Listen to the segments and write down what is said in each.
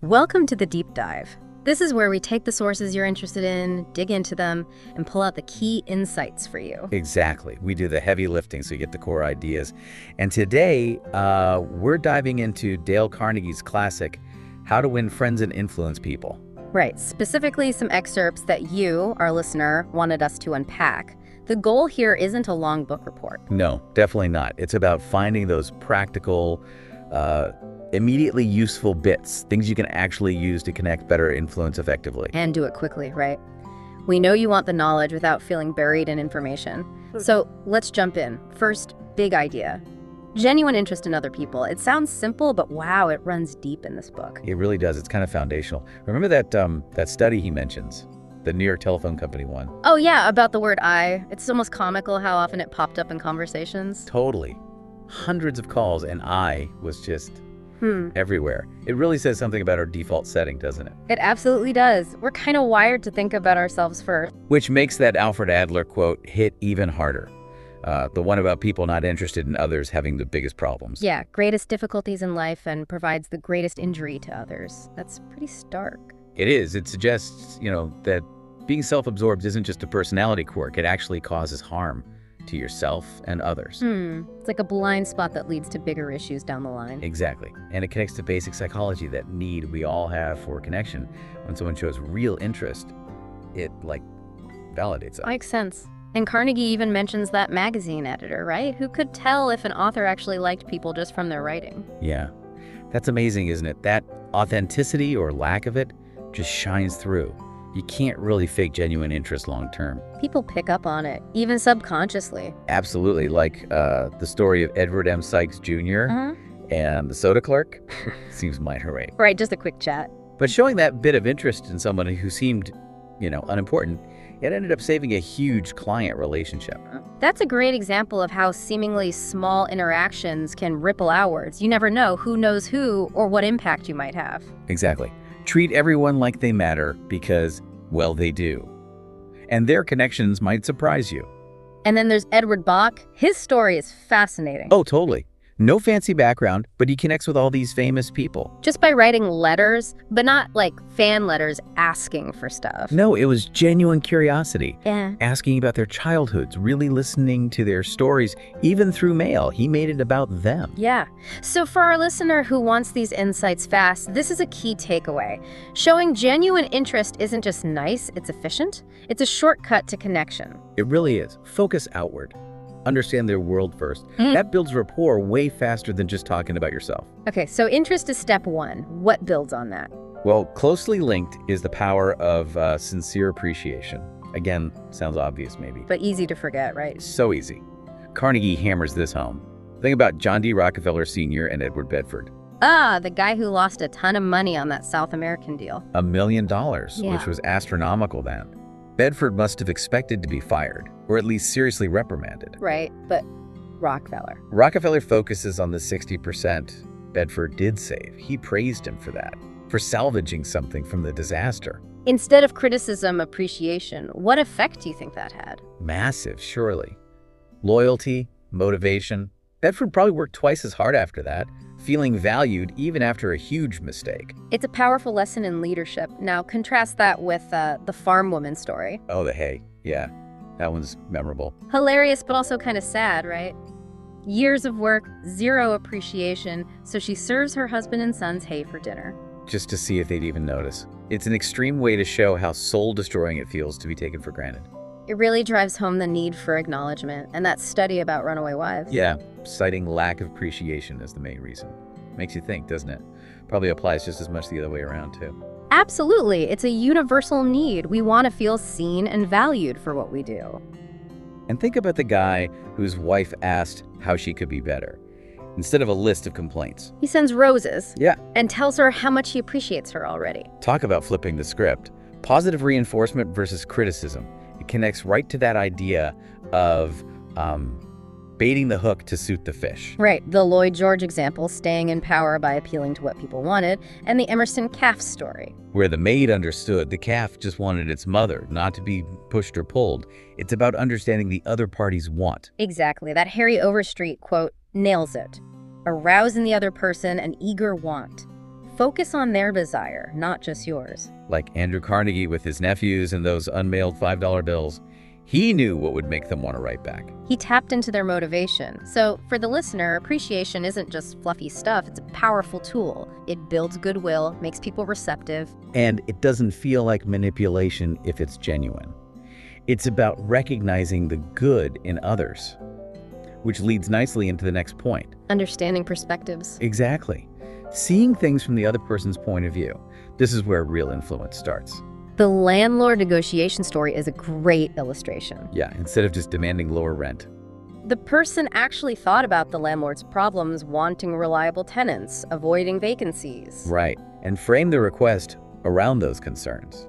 Welcome to the deep dive. This is where we take the sources you're interested in, dig into them, and pull out the key insights for you. Exactly. We do the heavy lifting so you get the core ideas. And today, we're diving into Dale Carnegie's classic, How to Win Friends and Influence People. Right, specifically some excerpts that you, our listener, wanted us to unpack. The goal here isn't a long book report. No, definitely not. It's about finding those practical, immediately useful bits, things you can actually use to connect better, influence effectively. And do it quickly, right? We know you want the knowledge without feeling buried in information. So let's jump in. First, big idea. Genuine interest in other people. It sounds simple, but wow, it runs deep in this book. It really does. It's kind of foundational. Remember that study he mentions, the New York Telephone Company one? Oh yeah, about the word I. It's almost comical how often it popped up in conversations. Totally. Hundreds of calls, and I was just everywhere. It really says something about our default setting, doesn't it? It absolutely does. We're kind of wired to think about ourselves first. Which makes that Alfred Adler quote hit even harder. The one about people not interested in others having the biggest problems. Yeah, greatest difficulties in life and provides the greatest injury to others. That's pretty stark. It is. It suggests, that being self-absorbed isn't just a personality quirk. It actually causes harm to yourself and others. It's like a blind spot that leads to bigger issues down the line. Exactly. And it connects to basic psychology, that need we all have for connection. When someone shows real interest, it, validates us. Makes sense. And Carnegie even mentions that magazine editor, right? Who could tell if an author actually liked people just from their writing? Yeah. That's amazing, isn't it? That authenticity or lack of it just shines through. You can't really fake genuine interest long term. People pick up on it, even subconsciously. Absolutely. Like the story of Edward M. Sykes Jr. And the soda clerk. Seems minor, right? Right, just a quick chat. But showing that bit of interest in someone who seemed, unimportant, it ended up saving a huge client relationship. That's a great example of how seemingly small interactions can ripple outwards. You never know who knows who or what impact you might have. Exactly. Treat everyone like they matter because, well, they do. And their connections might surprise you. And then there's Edward Bach. His story is fascinating. Oh, totally. No fancy background, but he connects with all these famous people. Just by writing letters, but not like fan letters asking for stuff. No, it was genuine curiosity. Yeah. Asking about their childhoods, really listening to their stories, even through mail. He made it about them. Yeah. So for our listener who wants these insights fast, this is a key takeaway. Showing genuine interest isn't just nice, it's efficient. It's a shortcut to connection. It really is. Focus outward. Understand their world first. That builds rapport way faster than just talking about yourself. Okay, so interest is step one. What builds on that? Well, closely linked is the power of sincere appreciation. Again, sounds obvious maybe. But easy to forget, right? So easy. Carnegie hammers this home. Think about John D. Rockefeller Sr. and Edward Bedford. Ah, the guy who lost a ton of money on that South American deal. $1 million, Yeah. which was astronomical then. Bedford must have expected to be fired, or at least seriously reprimanded. Right, but Rockefeller. Rockefeller focuses on the 60% Bedford did save. He praised him for that, for salvaging something from the disaster. Instead of criticism, appreciation. What effect do you think that had? Massive, surely. Loyalty, motivation. Bedford probably worked twice as hard after that, feeling valued even after a huge mistake. It's a powerful lesson in leadership. Now, contrast that with the farm woman story. Oh, the hay. Yeah, that one's memorable. Hilarious, but also kind of sad, right? Years of work, zero appreciation, so she serves her husband and son's hay for dinner. Just to see if they'd even notice. It's an extreme way to show how soul-destroying it feels to be taken for granted. It really drives home the need for acknowledgement, and that study about runaway wives. Yeah, citing lack of appreciation as the main reason. Makes you think, doesn't it? Probably applies just as much the other way around, too. Absolutely. It's a universal need. We want to feel seen and valued for what we do. And think about the guy whose wife asked how she could be better, instead of a list of complaints. He sends roses. Yeah. And tells her how much he appreciates her already. Talk about flipping the script. Positive reinforcement versus criticism. It connects right to that idea of baiting the hook to suit the fish. Right, the Lloyd George example, staying in power by appealing to what people wanted, and the Emerson calf story. Where the maid understood the calf just wanted its mother, not to be pushed or pulled. It's about understanding the other party's want. Exactly, that Harry Overstreet quote nails it. Arouse in the other person an eager want. Focus on their desire, not just yours. Like Andrew Carnegie with his nephews and those unmailed $5 bills. He knew what would make them want to write back. He tapped into their motivation. So for the listener, appreciation isn't just fluffy stuff, it's a powerful tool. It builds goodwill, makes people receptive. And it doesn't feel like manipulation if it's genuine. It's about recognizing the good in others, which leads nicely into the next point. Understanding perspectives. Exactly. Seeing things from the other person's point of view. This is where real influence starts. The landlord negotiation story is a great illustration. Yeah, instead of just demanding lower rent. The person actually thought about the landlord's problems, wanting reliable tenants, avoiding vacancies. Right, and framed the request around those concerns.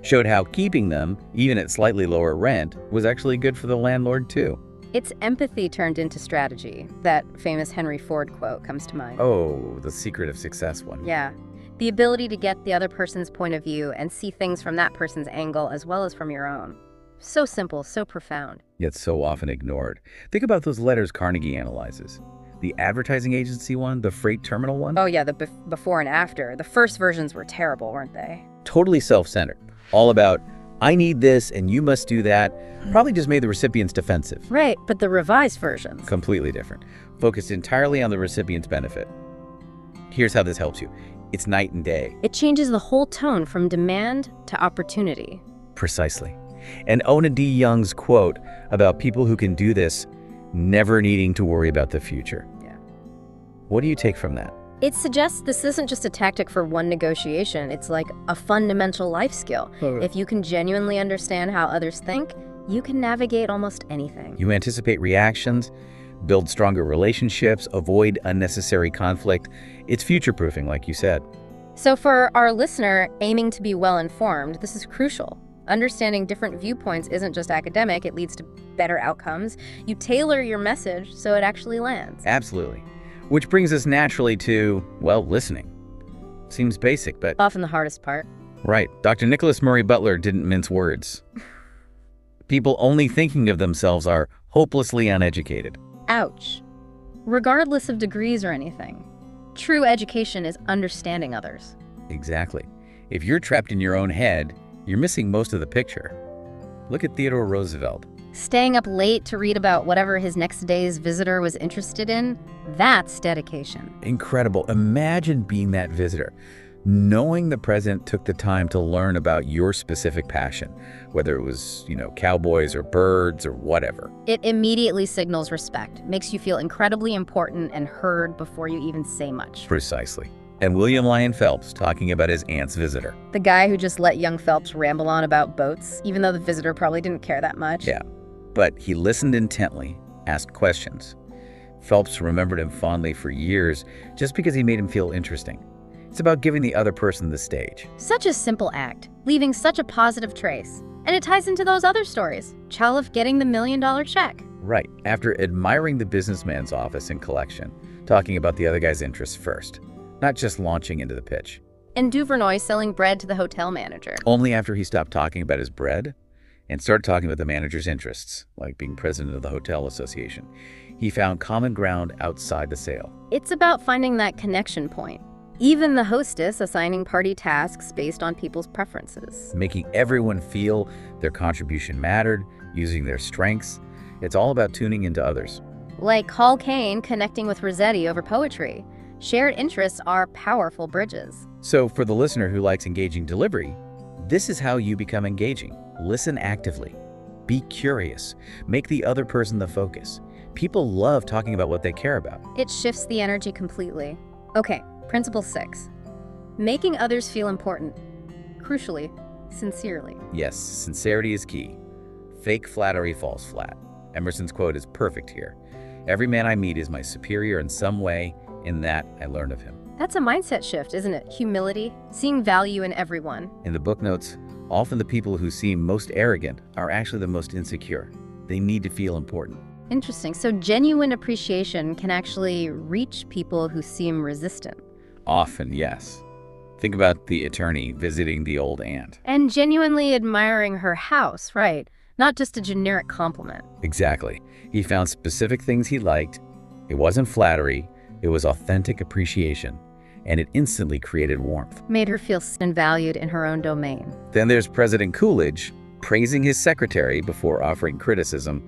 Showed how keeping them, even at slightly lower rent, was actually good for the landlord too. It's empathy turned into strategy. That famous Henry Ford quote comes to mind. Oh, the secret of success one. Yeah. The ability to get the other person's point of view and see things from that person's angle as well as from your own. So simple, so profound. Yet so often ignored. Think about those letters Carnegie analyzes. The advertising agency one, the freight terminal one. Oh yeah, the before and after. The first versions were terrible, weren't they? Totally self-centered. All about, I need this and you must do that. Probably just made the recipients defensive. Right, but the revised versions. Completely different. Focused entirely on the recipient's benefit. Here's how this helps you. It's night and day. It changes the whole tone from demand to opportunity. Precisely. And Ona D. Young's quote about people who can do this never needing to worry about the future. Yeah. What do you take from that? It suggests this isn't just a tactic for one negotiation. It's like a fundamental life skill. If you can genuinely understand how others think, you can navigate almost anything. You anticipate reactions, build stronger relationships, avoid unnecessary conflict. It's future-proofing, like you said. So for our listener aiming to be well-informed, this is crucial. Understanding different viewpoints isn't just academic, it leads to better outcomes. You tailor your message so it actually lands. Absolutely. Which brings us naturally to, well, listening. Seems basic, but... Often the hardest part. Right. Dr. Nicholas Murray Butler didn't mince words. People only thinking of themselves are hopelessly uneducated. Ouch. Regardless of degrees or anything, true education is understanding others. Exactly. If you're trapped in your own head, you're missing most of the picture. Look at Theodore Roosevelt. Staying up late to read about whatever his next day's visitor was interested in, that's dedication. Incredible. Imagine being that visitor. Knowing the president took the time to learn about your specific passion, whether it was, cowboys or birds or whatever. It immediately signals respect, makes you feel incredibly important and heard before you even say much. Precisely. And William Lyon Phelps talking about his aunt's visitor. The guy who just let young Phelps ramble on about boats, even though the visitor probably didn't care that much. Yeah, but he listened intently, asked questions. Phelps remembered him fondly for years just because he made him feel interesting. It's about giving the other person the stage. Such a simple act, leaving such a positive trace. And it ties into those other stories. Chalif getting the $1 million check. Right, after admiring the businessman's office and collection, talking about the other guy's interests first, not just launching into the pitch. And Duvernoy selling bread to the hotel manager. Only after he stopped talking about his bread and started talking about the manager's interests, like being president of the hotel association, he found common ground outside the sale. It's about finding that connection point. Even the hostess assigning party tasks based on people's preferences. Making everyone feel their contribution mattered, using their strengths. It's all about tuning into others. Like Hall Caine connecting with Rossetti over poetry. Shared interests are powerful bridges. So for the listener who likes engaging delivery, this is how you become engaging. Listen actively. Be curious. Make the other person the focus. People love talking about what they care about. It shifts the energy completely. Okay, principle 6. Making others feel important. Crucially, sincerely. Yes, sincerity is key. Fake flattery falls flat. Emerson's quote is perfect here. Every man I meet is my superior in some way. In that, I learned of him. That's a mindset shift, isn't it? Humility, seeing value in everyone. In the book notes, often the people who seem most arrogant are actually the most insecure. They need to feel important. Interesting. So genuine appreciation can actually reach people who seem resistant. Often, yes. Think about the attorney visiting the old aunt. And genuinely admiring her house, right? Not just a generic compliment. Exactly. He found specific things he liked. It wasn't flattery. It was authentic appreciation. and it instantly created warmth. Made her feel and valued in her own domain. Then there's President Coolidge praising his secretary before offering criticism.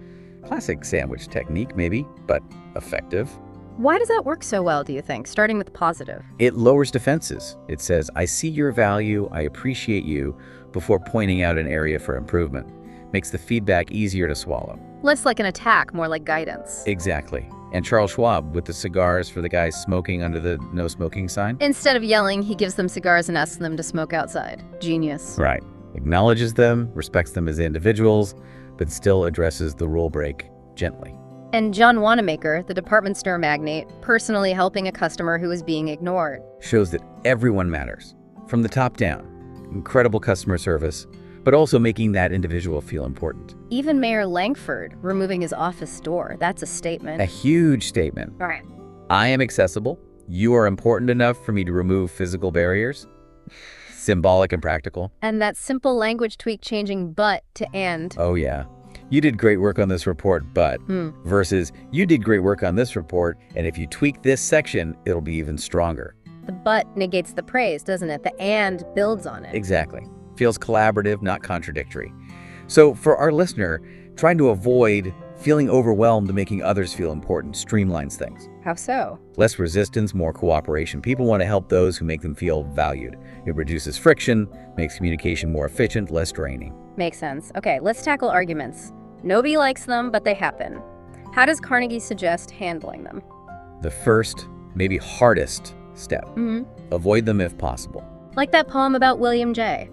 Classic sandwich technique, maybe, but effective. Why does that work so well, do you think, starting with positive? It lowers defenses. It says, I see your value, I appreciate you, before pointing out an area for improvement. Makes the feedback easier to swallow. Less like an attack, more like guidance. Exactly. And Charles Schwab with the cigars for the guys smoking under the no smoking sign. Instead of yelling, he gives them cigars and asks them to smoke outside. Genius. Right. Acknowledges them, respects them as individuals, but still addresses the rule break gently. And John Wanamaker, the department store magnate, personally helping a customer who was being ignored. Shows that everyone matters, from the top down. Incredible customer service, but also making that individual feel important. Even Mayor Langford removing his office door. That's a statement. A huge statement. All right. I am accessible. You are important enough for me to remove physical barriers. Symbolic and practical. And that simple language tweak changing but to and. Oh yeah. You did great work on this report, but versus you did great work on this report, and if you tweak this section, it'll be even stronger. The but negates the praise, doesn't it? The and builds on it. Exactly. Feels collaborative, not contradictory. So for our listener, trying to avoid feeling overwhelmed and making others feel important streamlines things. How so? Less resistance, more cooperation. People want to help those who make them feel valued. It reduces friction, makes communication more efficient, less draining. Makes sense. Okay, let's tackle arguments. Nobody likes them, but they happen. How does Carnegie suggest handling them? The first, maybe hardest step. Avoid them if possible. Like that poem about William J.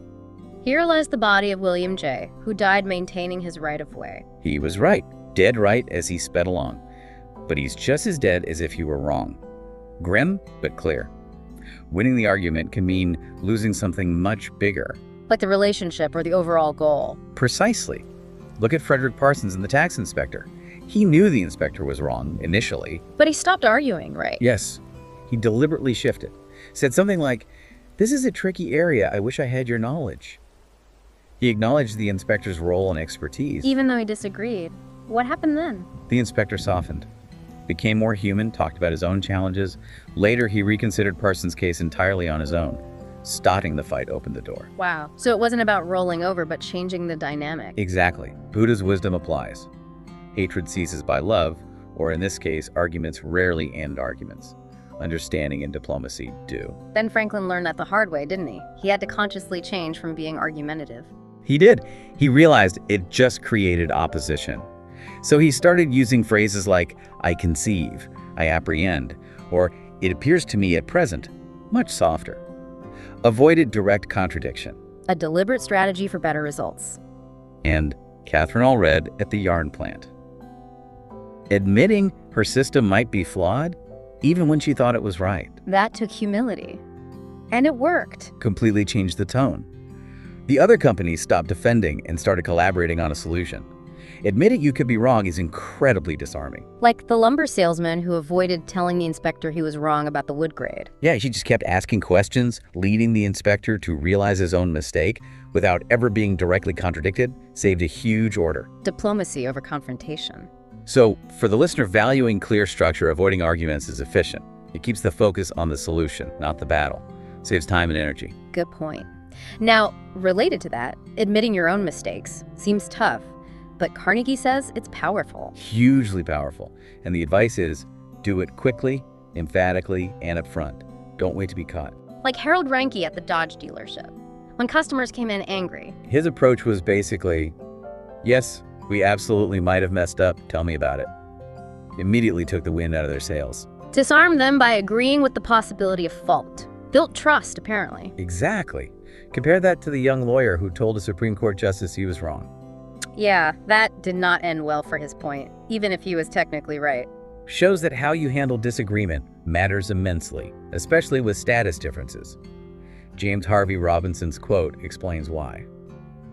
Here lies the body of William J., who died maintaining his right-of-way. He was right, dead right as he sped along. But he's just as dead as if he were wrong. Grim, but clear. Winning the argument can mean losing something much bigger. Like the relationship or the overall goal. Precisely. Look at Frederick Parsons and the tax inspector. He knew the inspector was wrong initially. But he stopped arguing, right? Yes. He deliberately shifted. Said something like, "This is a tricky area. I wish I had your knowledge." He acknowledged the inspector's role and expertise. Even though he disagreed. What happened then? The inspector softened, became more human, talked about his own challenges. Later, he reconsidered Parsons' case entirely on his own. Starting the fight opened the door. Wow. So it wasn't about rolling over, but changing the dynamic. Exactly. Buddha's wisdom applies. Hatred ceases by love, or in this case, arguments rarely end arguments. Understanding and diplomacy do. Then Franklin learned that the hard way, didn't he? He had to consciously change from being argumentative. He did. He realized it just created opposition. So he started using phrases like, I conceive, I apprehend, or it appears to me at present, much softer. Avoided direct contradiction. A deliberate strategy for better results. And Catherine Allred at the yarn plant. Admitting her system might be flawed, even when she thought it was right. That took humility. And it worked. Completely changed the tone. The other companies stopped defending and started collaborating on a solution. Admitting you could be wrong is incredibly disarming. Like the lumber salesman who avoided telling the inspector he was wrong about the wood grade. Yeah, he just kept asking questions, leading the inspector to realize his own mistake without ever being directly contradicted, saved a huge order. Diplomacy over confrontation. So, for the listener, valuing clear structure, avoiding arguments is efficient. It keeps the focus on the solution, not the battle. Saves time and energy. Good point. Now, related to that, admitting your own mistakes seems tough, but Carnegie says it's powerful. Hugely powerful. And the advice is, do it quickly, emphatically, and upfront. Don't wait to be caught. Like Harold Reinke at the Dodge dealership. When customers came in angry. His approach was basically, yes, we absolutely might have messed up. Tell me about it. Immediately took the wind out of their sails. Disarmed them by agreeing with the possibility of fault. Built trust, apparently. Exactly. Compare that to the young lawyer who told a Supreme Court justice he was wrong. Yeah, that did not end well for his point, even if he was technically right. Shows that how you handle disagreement matters immensely, especially with status differences. James Harvey Robinson's quote explains why.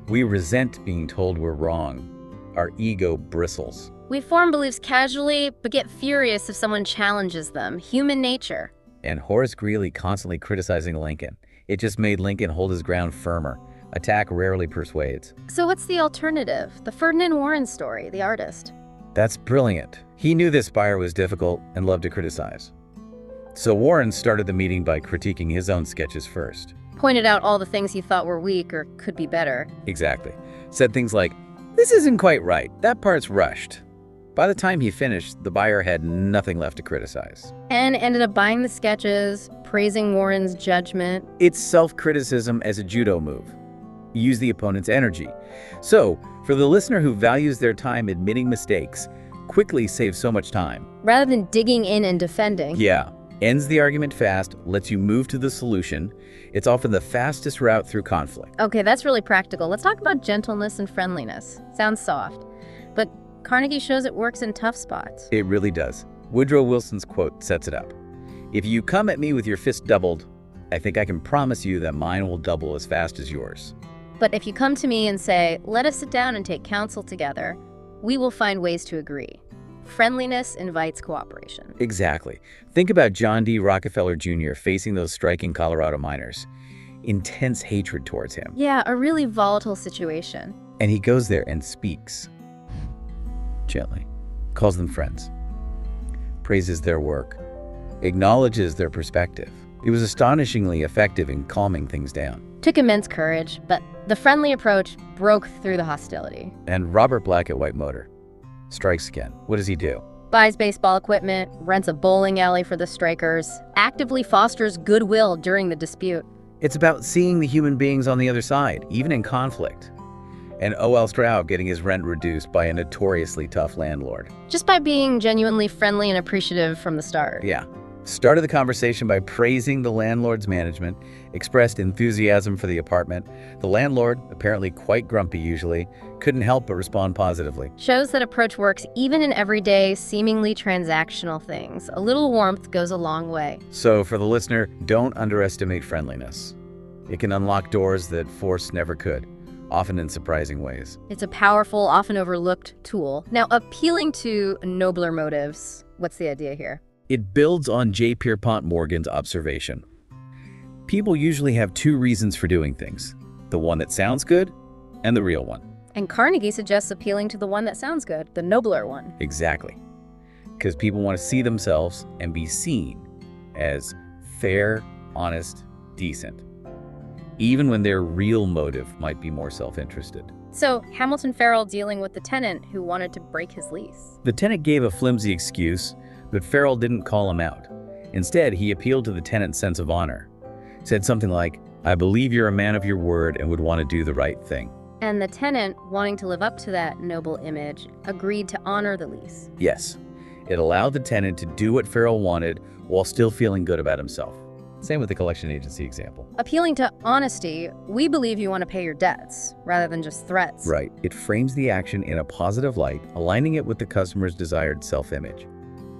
We resent being told we're wrong. Our ego bristles. We form beliefs casually, but get furious if someone challenges them. Human nature. And Horace Greeley constantly criticizing Lincoln. It just made Lincoln hold his ground firmer. Attack rarely persuades. So what's the alternative? The Ferdinand Warren story, the artist. That's brilliant. He knew this buyer was difficult and loved to criticize. So Warren started the meeting by critiquing his own sketches first. Pointed out all the things he thought were weak or could be better. Exactly. Said things like, "This isn't quite right. That part's rushed." By the time he finished, the buyer had nothing left to criticize. And ended up buying the sketches, praising Warren's judgment. It's self-criticism as a judo move. Use the opponent's energy. So, for the listener who values their time admitting mistakes, quickly saves so much time. Rather than digging in and defending. Yeah. Ends the argument fast, lets you move to the solution. It's often the fastest route through conflict. Okay, that's really practical. Let's talk about gentleness and friendliness. Sounds soft. But Carnegie shows it works in tough spots. It really does. Woodrow Wilson's quote sets it up. "If you come at me with your fist doubled, I think I can promise you that mine will double as fast as yours. But if you come to me and say, let us sit down and take counsel together, we will find ways to agree. Friendliness invites cooperation." Exactly. Think about John D. Rockefeller Jr. facing those striking Colorado miners. Intense hatred towards him. Yeah, a really volatile situation. And he goes there and speaks. Gently. Calls them friends. Praises their work. Acknowledges their perspective. It was astonishingly effective in calming things down. Took immense courage, but the friendly approach broke through the hostility. And Robert Black at White Motor strikes again. What does he do? Buys baseball equipment, rents a bowling alley for the strikers, actively fosters goodwill during the dispute. It's about seeing the human beings on the other side, even in conflict. And O.L. Stroud getting his rent reduced by a notoriously tough landlord. Just by being genuinely friendly and appreciative from the start. Yeah. Started the conversation by praising the landlord's management, expressed enthusiasm for the apartment. The landlord, apparently quite grumpy usually, couldn't help but respond positively. Shows that approach works even in everyday, seemingly transactional things. A little warmth goes a long way. So for the listener, don't underestimate friendliness. It can unlock doors that force never could, often in surprising ways. It's a powerful, often overlooked tool. Now, appealing to nobler motives. What's the idea here? It builds on J. Pierpont Morgan's observation. People usually have two reasons for doing things: the one that sounds good and the real one. And Carnegie suggests appealing to the one that sounds good, the nobler one. Exactly. Because people want to see themselves and be seen as fair, honest, decent, even when their real motive might be more self-interested. So, Hamilton Farrell dealing with the tenant who wanted to break his lease. The tenant gave a flimsy excuse, but Farrell didn't call him out. Instead, he appealed to the tenant's sense of honor. Said something like, "I believe you're a man of your word and would want to do the right thing." And the tenant, wanting to live up to that noble image, agreed to honor the lease. Yes, it allowed the tenant to do what Farrell wanted while still feeling good about himself. Same with the collection agency example. Appealing to honesty, we believe you want to pay your debts, rather than just threats. Right. It frames the action in a positive light, aligning it with the customer's desired self-image.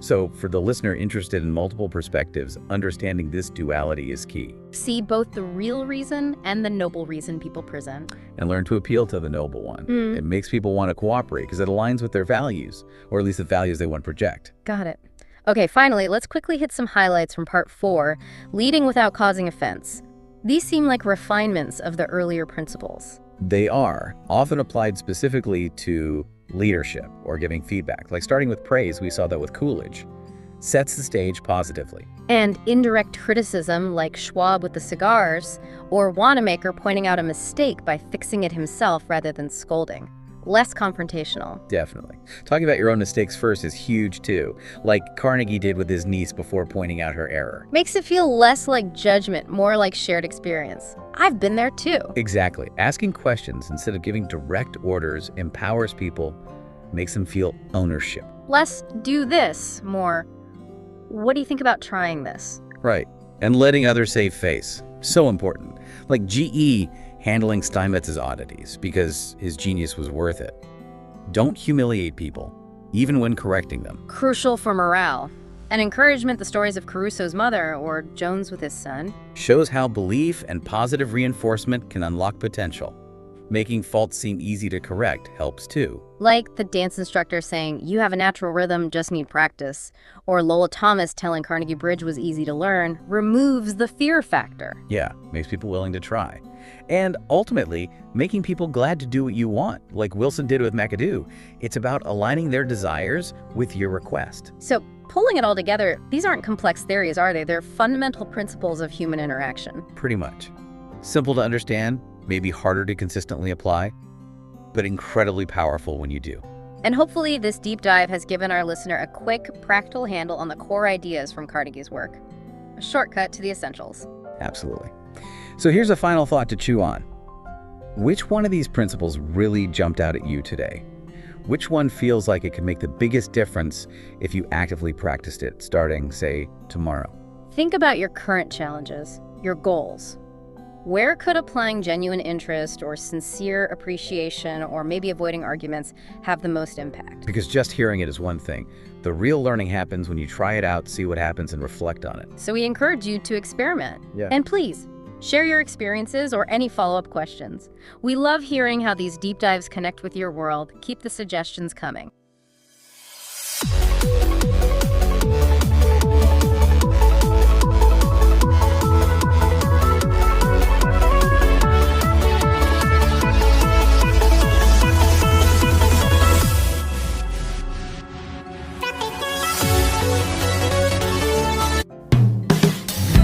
So, for the listener interested in multiple perspectives, understanding this duality is key. See both the real reason and the noble reason people present. And learn to appeal to the noble one. It makes people want to cooperate because it aligns with their values, or at least the values they want to project. Got it. Okay, finally, let's quickly hit some highlights from part 4, leading without causing offense. These seem like refinements of the earlier principles. They are often applied specifically to leadership or giving feedback, like starting with praise. We saw that with Coolidge. Sets the stage positively. And indirect criticism, like Schwab with the cigars, or Wanamaker pointing out a mistake by fixing it himself rather than scolding. Less confrontational. Definitely. Talking about your own mistakes first is huge too, like Carnegie did with his niece before pointing out her error. Makes it feel less like judgment, more like shared experience. I've been there too. Exactly. Asking questions instead of giving direct orders empowers people, makes them feel ownership. Less do this, more what do you think about trying this? Right. And letting others save face. So important. Like GE handling Steinmetz's oddities because his genius was worth it. Don't humiliate people, even when correcting them. Crucial for morale. And encouragement, the stories of Caruso's mother or Jones with his son. Shows how belief and positive reinforcement can unlock potential. Making faults seem easy to correct helps too. Like the dance instructor saying, you have a natural rhythm, just need practice. Or Lola Thomas telling Carnegie Bridge was easy to learn, removes the fear factor. Yeah, makes people willing to try. And ultimately, making people glad to do what you want, like Wilson did with McAdoo. It's about aligning their desires with your request. So pulling it all together, these aren't complex theories, are they? They're fundamental principles of human interaction. Pretty much. Simple to understand, maybe harder to consistently apply, but incredibly powerful when you do. And hopefully this deep dive has given our listener a quick, practical handle on the core ideas from Carnegie's work. A shortcut to the essentials. Absolutely. So here's a final thought to chew on. Which one of these principles really jumped out at you today? Which one feels like it could make the biggest difference if you actively practiced it, starting, say, tomorrow? Think about your current challenges, your goals. Where could applying genuine interest or sincere appreciation or maybe avoiding arguments have the most impact? Because just hearing it is one thing. The real learning happens when you try it out, see what happens, and reflect on it. So we encourage you to experiment. Yeah. And please, share your experiences or any follow-up questions. We love hearing how these deep dives connect with your world. Keep the suggestions coming.